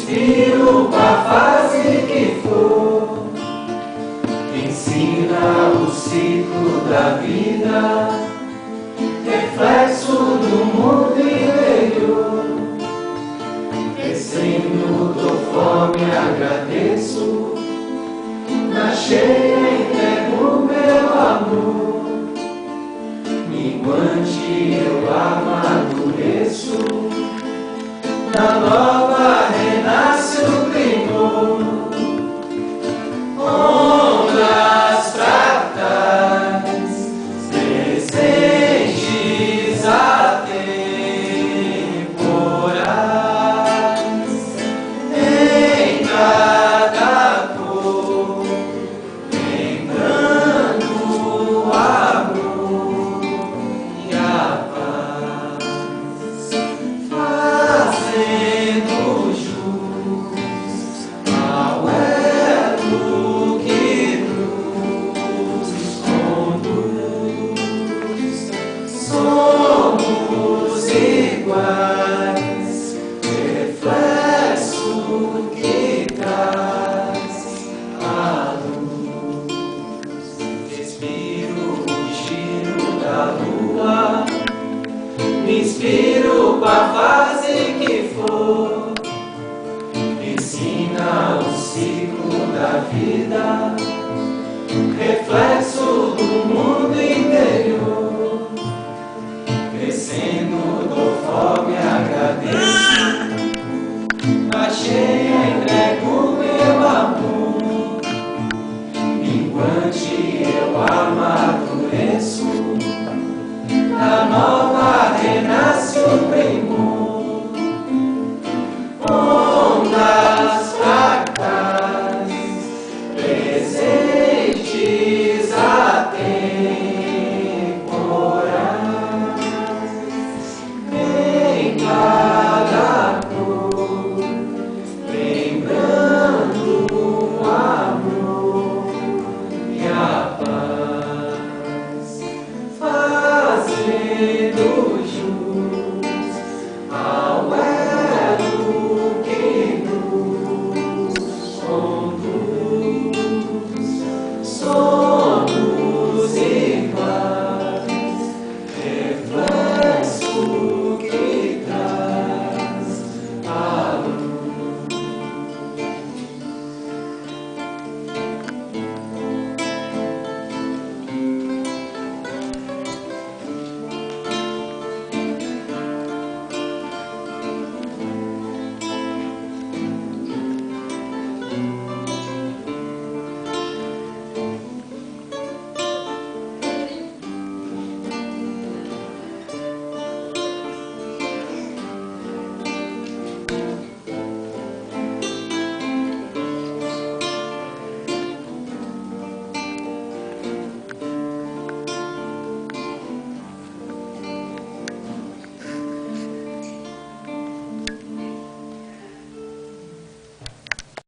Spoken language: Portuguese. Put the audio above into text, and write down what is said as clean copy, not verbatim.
inspiro pra fase que for, ensina o ciclo da vida, reflexo do mundo interior. Descendo, dou fome, agradeço, na cheia entrego meu amor. Minguante eu amadureço, na nova renasce o primor. Ondas pratas, presentes atemporais, em cada cor, lembrando o amor e a paz, fazendo jus ao elo que nos conduz. Somos iguais, reflexo que traz a luz. Respiro o giro da lua, me inspiro pra fase que for, ensina o ciclo da vida,